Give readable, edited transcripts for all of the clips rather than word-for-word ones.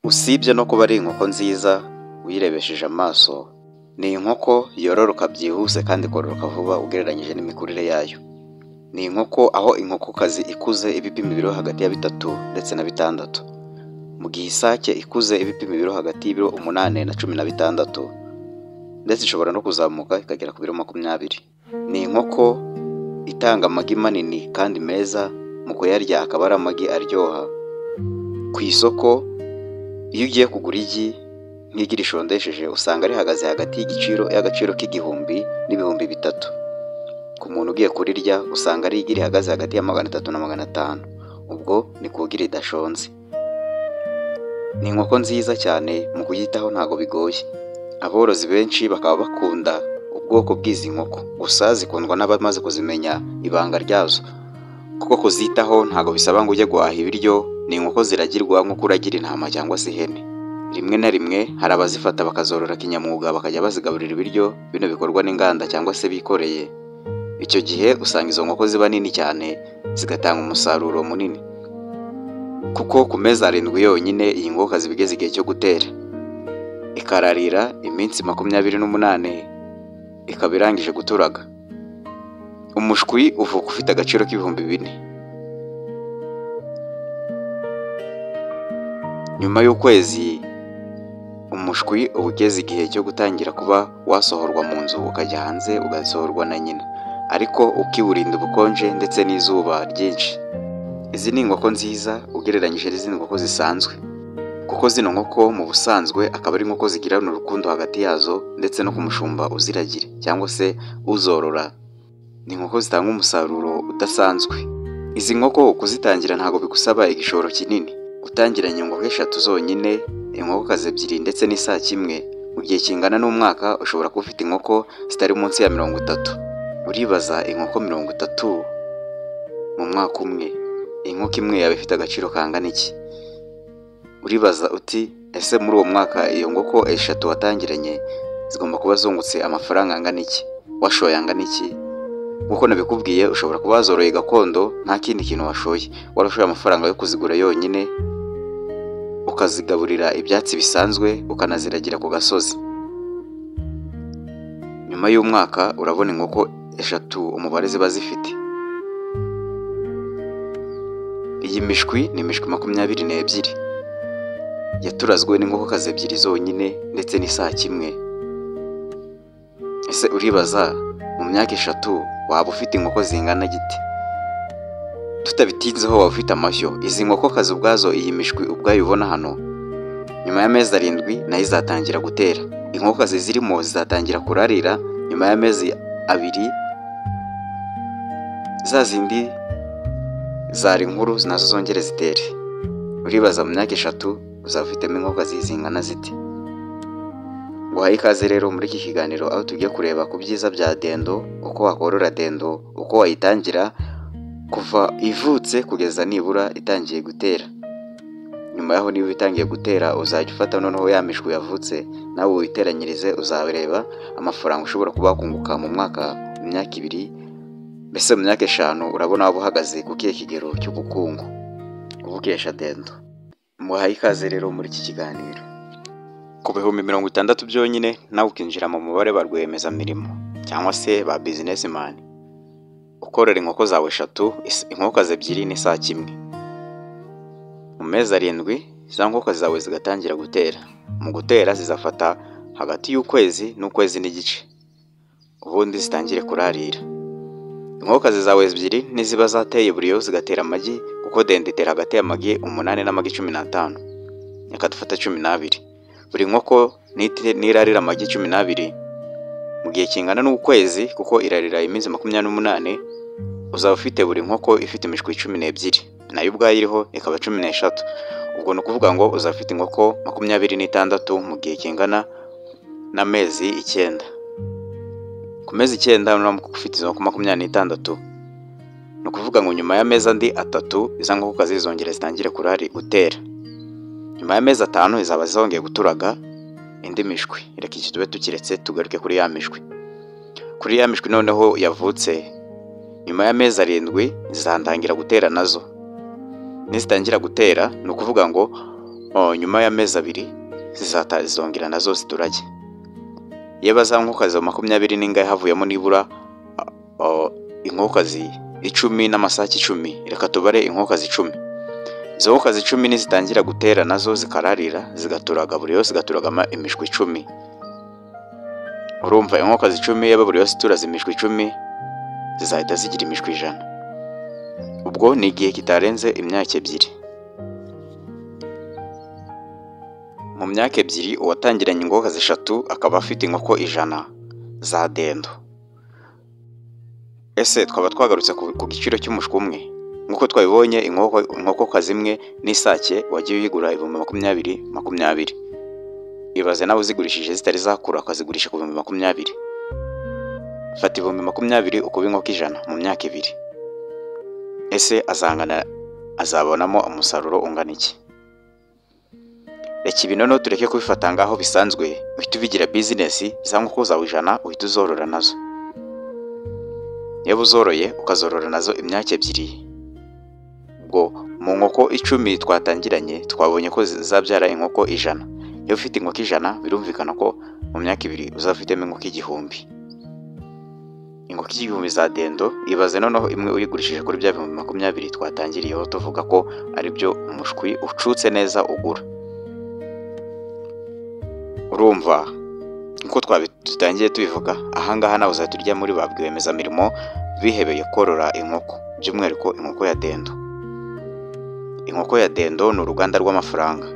Usibye no kuba ari inkoko nziza uyirebesheje amaso, ni inkoko yororoka byihuse kandi ikororoka vuba ugereranyije n'imikurire yayo. Ni inkoko aho inkokokazi ikuze iba ipima ibiro hagati ya 3 ndetse na 6, mu gihe isake ikuze iba ipima ibiro hagati y'ibiro 8 na 16, ndetse ishobora no kuzamuka ikagera ku biro 20. Ni inkoko itanga amagi manini kandi meza, mu kuyarya akaba ari amagi aryoha. Ku isoko iyo ugiye kugura igi nk'igi rishondesheje usanga rihagaze hagati y'agaciro k'igihumbi n'ibihumbi 3. Ku muntu ugiye kurirya usanga ari igi rihagaze hagati ya 300 na 500, ubwo ni kugira idashonze. Ni inkoko nziza cyane, mu kuyitaho ntago bigoye. Aborozi benshi bakaba bakunda ubwoko bw'izi nkoko, gusa zikundwa n'abamaze kuzimenya ibanga ryazo, kuko kuzitaho ntago bisaba ngo ujye guhaha ibiryo. Ni inkoko ziragirwa nk'uko uragira intama cyangwa se ihene. Rimwe na rimwe hari abazifata bakazorora kinyamwuga bakajya bazigaburira ibiryo, bino bikorwa n'inganda cyangwa se bikoreye. Icyo gihe usanga izo nkoko ziba nini cyane zigatanga umusaruro munini, kuko ku mezi 7 yonyine iyi nkokokazi bigeze igihe cyo gutera, ikararira iminsi 28 ikaba irangije guturaga. Umushwi uvuka ufite agaciro k'ibihumbi 4. Nyuma y'ukwezi umushwi uba ugeze igihe cyo gutangira kuba wasohorwa mu nzu ukajya hanze ugasohorwa na nyina, ariko ukiwurinda ubukonje ndetse n'izuba ryinshi. Izi ni inkoko nziza ugereranyije n'izindi nkoko zisanzwe, kuko zino nkoko mu busanzwe akaba ari inkoko zigirana urukundo hagati yazo ndetse no ku mushumba uziragira cyangwa se uzorora. Ni inkoko zitanga umusaruro udasanzwe. Izi nkoko kuzitangira ntago bigusaba igishoro kinini. Utangiranye inkoko 3 zonyine, inkokokazi 2 ndetse n'isake 1, mu gihe kingana n'umwaka ushobora kuba ufite inkoko zitari munsi ya 30. Uribaza inkoko 30 mu mwaka umwe, inkoko imwe yaba ifite agaciro kangana iki? Uribaza uti ese muri uwo mwaka iyo nkoko 3 watangiranye zigomba kuba zungutse amafaranga angana iki? Washoye angana iki? Nkuko nabikubwiye ushobora kuba wazoroye gakondo nta kindi kintu washoye, warashoye amafaranga yo kuzigura yonyine, ukazigaburira ibyatsi bisanzwe, ukanaziragira ku gasozi. Nyuma y'umwaka urabona inkoko 3 umubare ziba zifite. Iyi mishwi ni imishwi 22 yaturazwe n'inkokokazi 2 zonyine ndetse n'isake 1. Ese uribaza mu myaka 3 waba ufite inkoko zingana giti? Tutabitinzeho waba ufite amashyo. Izi nkokokazi ubwazo, iyi mishwi ubwayo ubona hano, nyuma y'amezi 7 nayo izatangira gutera. Inkokokazi zirimo zizatangira kurarira nyuma y'amezi 2. Za zindi zari nkuru nazo zongere zitere. Uribaza mu myaka 3 uzaba ufitemo inkokokazi zingana ziti? Guhaye ikaze rero muri iki kiganiro aho tugiye kureba ku byiza bya dendo, uko wakorora dendo, uko wayitangira kuva ivutse kugeza nibura itangiye gutera. Nyuma yaho niba itangiye gutera uzajya ufata noneho ya mishwi yavutse nawe uyiteranyirize, uzareba amafaranga ushobora kuba wakunguka mu myaka 2, mbese mu myaka 5 urabona waba uhagaze ku kihe kigero cy'ubukungu ubukesha dendo. Muhaye ikaze rero muri iki kiganiro. Ku bihumbi 60 byonyine nawe ukinjira mu mubare ba rwiyemezamirimo cyangwa se ba businessman, ukorera inkoko zawe 3, inkokokazi 2 n'isake 1. Mu mezi 7 za nkokokazi zawe zigatangira gutera. Mu gutera zizafata hagati y'ukwezi n'ukwezi n'igice, ubundi zitangire kurarira. Inkokokazi zawe 2 niziba zateye buri yo zigatera amagi, kuko dendo itera hagati y'amagi 8 n'amagi 15, reka dufata 12. Buri nkoko nirarira amagi 12 mu gihe kingana n'ukwezi, kuko irarira iminsi 28, uzaba ufite buri nkoko ifite imishwi 12, nayo ubwayo iriho ikaba 13. Ubwo ni ukuvuga ngo uzaba ufite inkoko 26 mu gihe kingana n'amezi 9. Ku mezi 9 uramuka ufite izo 26, ni ukuvuga ngo nyuma y'amezi 3 izo nkokokazi zizongera zitangire gutera. Nyuma y'amezi 5 izaba zongeye guturaga indi mishwi. Reka iki tube tukiretse tugaruke kuri ya mishwi. Kuri ya mishwi noneho yavutse nyuma y'amezi 7 zizandangira gutera nazo. Nizitangira gutera ni ukuvuga ngo nyuma y'amezi 2 zizongera nazo ziturage. Yeba za nkokazi 20 n'ingahe havuyemo nibura inkokazi 10 n'amasake 10, reka tubare inkokazi 10. Izo nkokazi 10 nizitangira gutera nazo zikararira zigaturaga, buri yose igaturagama imishwi 10. Urumva inkokazi 10 yaba buri yose turaza imishwi 10 zizahita zigira imishwi 100. Ubwo ni igihe kitarenze imyaka 2. Mu myaka 2 uwatangiranye inkokazi 3 akaba afite inkoko 100 za dendo. Ese twaba twagarutse ku giciro cy'umushwi umwe nkuko twabibonye inkoko kazi imwe n'isake wagiye uyigura 20,20. Ibaze nawe uzigurishije zitari zakura akazigurisha ku 20,20. Fata 20,20 ukuba inkoko 100 mu myaka 2. Ese azabonamo umusaruro ungana iki? Reka ibinono tureke kubifata ngaho bisanzwe, uhita ubigira business za nkoko zawe 100 uhita uzorora nazo. Yaba uzoroye ukazorora nazo imyaka 2. Ubwo mu nkoko 10 twatangiranye twabonye ko zabyara inkoko 100. Iyo ufite inkoko 100 birumvikana ko mu myaka 2 uzafitemo inkoko 1000. Inkoko 1000 za dendo, ibaze noneho imwe uyigurishije kuri bya 20,20 twatangiriyeho tuvuga ko ari byo umushwi ucutse neza ugura. Urumva nkuko twabitangiye tubivuga, ahangaha nawe uzaturya muri babwemeza mirimo bihebeye korora inkoko, by'umwihariko inkoko ya dendo. Inkoko ya dendo ni uruganda rw'amafaranga.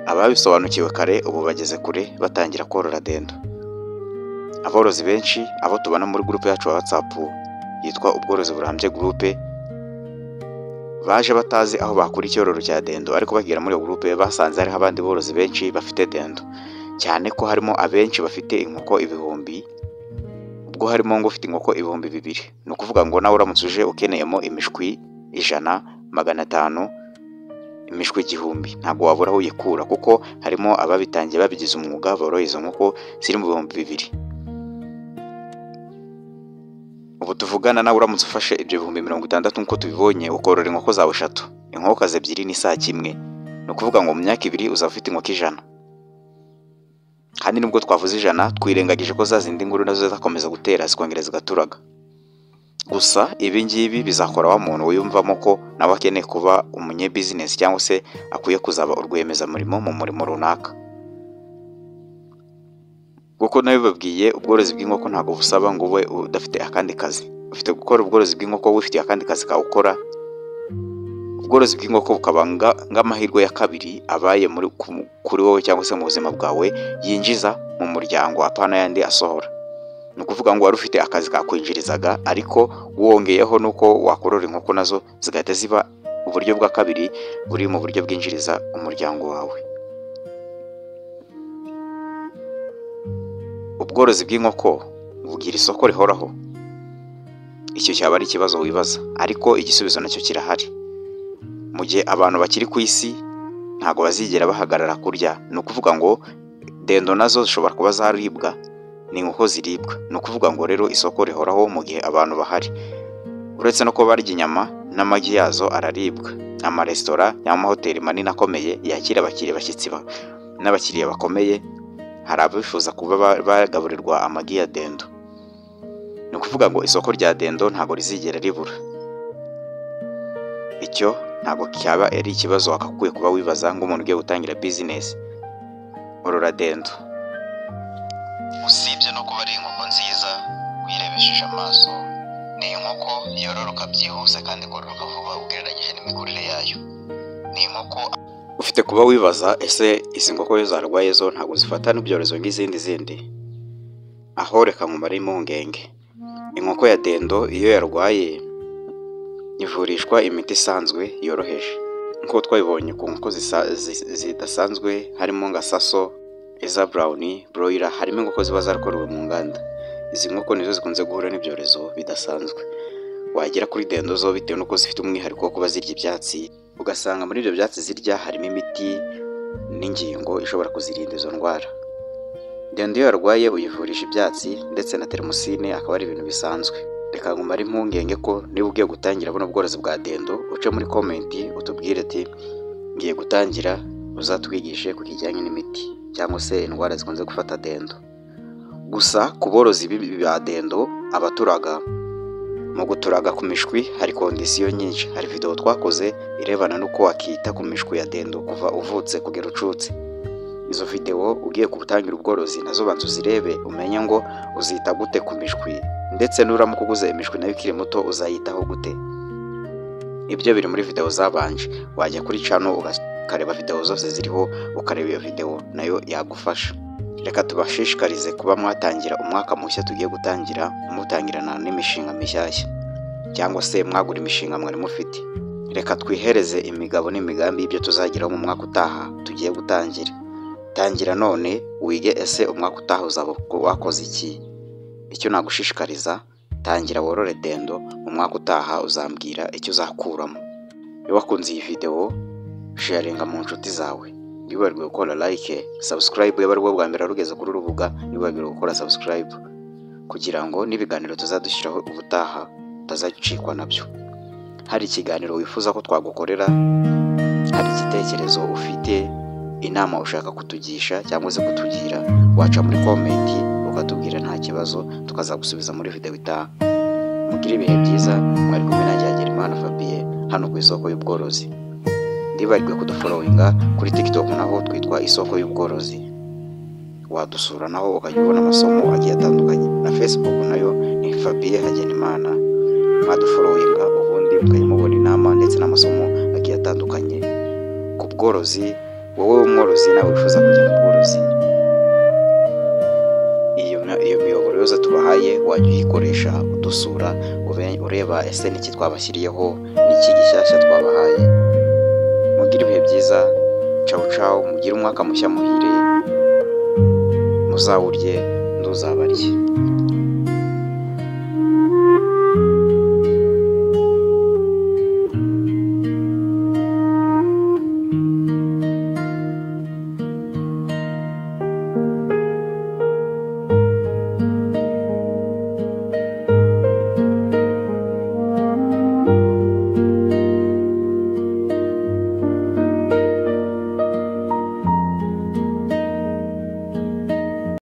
Ababisobanukiwe kare ubu bageze kure batangira korora dendo. Aborozi benshi abo tubana muri groupe yacu ya WhatsApp yitwa ubworozi burambye groupe, baje batazi aho bakura icyororo cya dendo, ariko bagera muri groupe basanze hari abandi borozi benshi bafite dendo, cyane ko harimo abenshi bafite inkoko 1000. Ubwo harimo ngo ufite inkoko 2000. No kuvuga ngo nawe uramutse uje ukeneyemo imishwi 100, 500, imishwi 1000 ntago wabura aho yikura, kuko harimo ababitangiye babigize umwuga boroye izo nkoko ziri mu 2000. Ubu tuvugana nawe uramutse ufashe ibyo 60,000 nkuko tubibonye ukorora inkoko zawe 3, inkoko 2 n'isake 1, no kuvuga ngo mu myaka 2 uzafite inkoko 100. Kandi nubwo twavuze 100 twirengagije ko zazindi nguru nazo zakomeza gutera zikongera zigaturaga. Gusa ibi ngibi bizakora wa muntu wiyumvamo ko nawe akeneye kuba umunye business cyangwa se akuye kuzaba urwemeza murimo mu murimo runaka. Kuko nawe babwiye ubworozi bw'inkoko ntago busaba ngo we udafite akandi kazi. Ufite gukora ubworozi bw'inkoko wifitiye akandi kazi ka ukora. Ubworozi bw'inkoko bukabanga ngamahirwe ya kabiri abaye kuri wowe cyangwa se mu buzima bwawe yinjiza mu muryango, apana yandi asohora. No kuvuga ngo wari ufite akazi ka kwinjirizaga, ariko wongeyeho nuko wakorora inkoko nazo zigahita ziba uburyo bwa kabiri buri mu buryo bwinjiriza umuryango wawe. Ubworozi bw'inkoko bugira isoko rihoraho. Icyo cyaba ari ikibazo wibaza, ariko igisubizo nacyo kirahari. Mu gihe abantu bakiri ku isi ntago bazigera bahagarara kurya, no kuvuga ngo dendo nazo zishobora kuba zaribwa, ni inkoko ziribwa. No kuvuga ngo rero isoko rihoraho mu gihe abantu bahari. Uretse no kuba barya inyama n'amagi yazo araribwa. Amaresitora n'amahoteli manini akomeye yakira abakiriya bashyitsi n'abakiriya bakomeye, hari abifuza kuba bagaburirwa amagi ya dendo. No kuvuga ngo isoko rya dendo ntago rizigera ribura. Icyo ntago cyaba ari ikibazo wakakuye kuba wibaza ngo umuntu ugiye gutangira business orora dendo. Usibye no kuba ari inkoko nziza wirebesheje amaso, ni inkoko yororoka byihuse kandi kororoka vuba ugereranyije n'imikurire yayo. Ni inkoko ufite kuba wibaza, ese izi nkoko yo zarwaye zo ntago zifata n'ibyorezo nk'izindi? Aho reka nkumare impungenge. Inkoko ya dendo iyo yarwaye ivurishwa imiti isanzwe yoroheje, nkuko twabibonye ku nkoko zidasanzwe harimo nka saso, eza brown, broiler, harimo inkoko ziba zarakorewe mu nganda. Izi nkoko nizo zikunze guhura n'ibyorezo bidasanzwe. Wagera kuri dendo zo bitewe nuko zifite umwihariko wo kuba zirya ibyatsi, ugasanga muri ibyo byatsi zirya harimo imiti n'ingingo ishobora kuzirinda izo ndwara. Dendo iyo yarwaye uyivurisha ibyatsi ndetse na termusine, akaba ari ibintu bisanzwe. Reka ngumare impungenge ko niba ugiye gutangira buno bworozi bwa dendo, uce muri comment utubwire ati ngiye gutangira uzatwigishe ku kijyanye n'imiti cyangwa se indwara zikunze gufata dendo. Gusa ku borozi ba dendo abaturaga, mu guturaga ku mishwi hari kondisiyo nyinshi. Hari video twakoze irebana n'uko wakita ku mishwi ya dendo kuva uvutse kugera ucutse. Izo video ugiye gutangira ubworozi nazo banza uzirebe umenye ngo uzita gute ku mishwi, ndetse nuramuka uguze imishwi nayo ikiri muto uzayitaho gute. Ibyo biri muri video zabanje. Wajya kuri channel ukareba video zose ziriho, ukareba iyo video nayo yagufasha. Reka tubashishikarize kuba mwatangira umwaka mushya tugiye gutangira, mutangirana n'imishinga mishyashya cyangwa se mwagura imishinga mwari mufite. Reka twihereze imigabo n'imigambi y'ibyo tuzageraho mu mwaka utaha tugiye gutangira. Tangira none wige ese umwaka utaha uzaba wakoze iki. Icyo nagushishikariza, tangira worore dendo, mu mwaka utaha uzambwira icyo uzakuramo. Iyo wakunze iyi video, sharinga mu nshuti zawe. Ntiwibagirwe gukora like, subscribe yaba ari bwo bwa mbere rugeze kuri urubuga, ntiwibagirwe gukora subscribe kugira ngo n'ibiganiro tuzadushyiraho ubutaha utazacikwa nabyo. Hari ikiganiro wifuza ko twagukorera, hari igitekerezo ufite, inama ushaka kutugisha cyangwa se kutugira, waca muri comment ukatubwira nta kibazo tukazagusubiza muri video itaha. Mugire ibihe byiza, mwari kumwe nanjye Hagenimana Fabien hano ku Isoko y'Ubworozi. Ntiwibagirwe kudufollowinga kuri TikTok naho twitwa Isoko y'Ubworozi. Wadusura naho ukajya ubona amasomo agiye atandukanye, na Facebook nayo ni Fabien Hagenimana. Mwadufollowinga ubundi mukajya mubona inama ndetse n'amasomo agiye atandukanye ku bworozi. Wowe umworozi nawe wifuza kujya mu bworozi, iyo miyoboro yose tubahaye wajya uyikoresha udusura ureba ese niki twabashyiriyeho, niki gishyashya twabahaye. Mugire ibihe byiza, ciao ciao, mugire umwaka mushya muhire, muzawurye nduzabarye.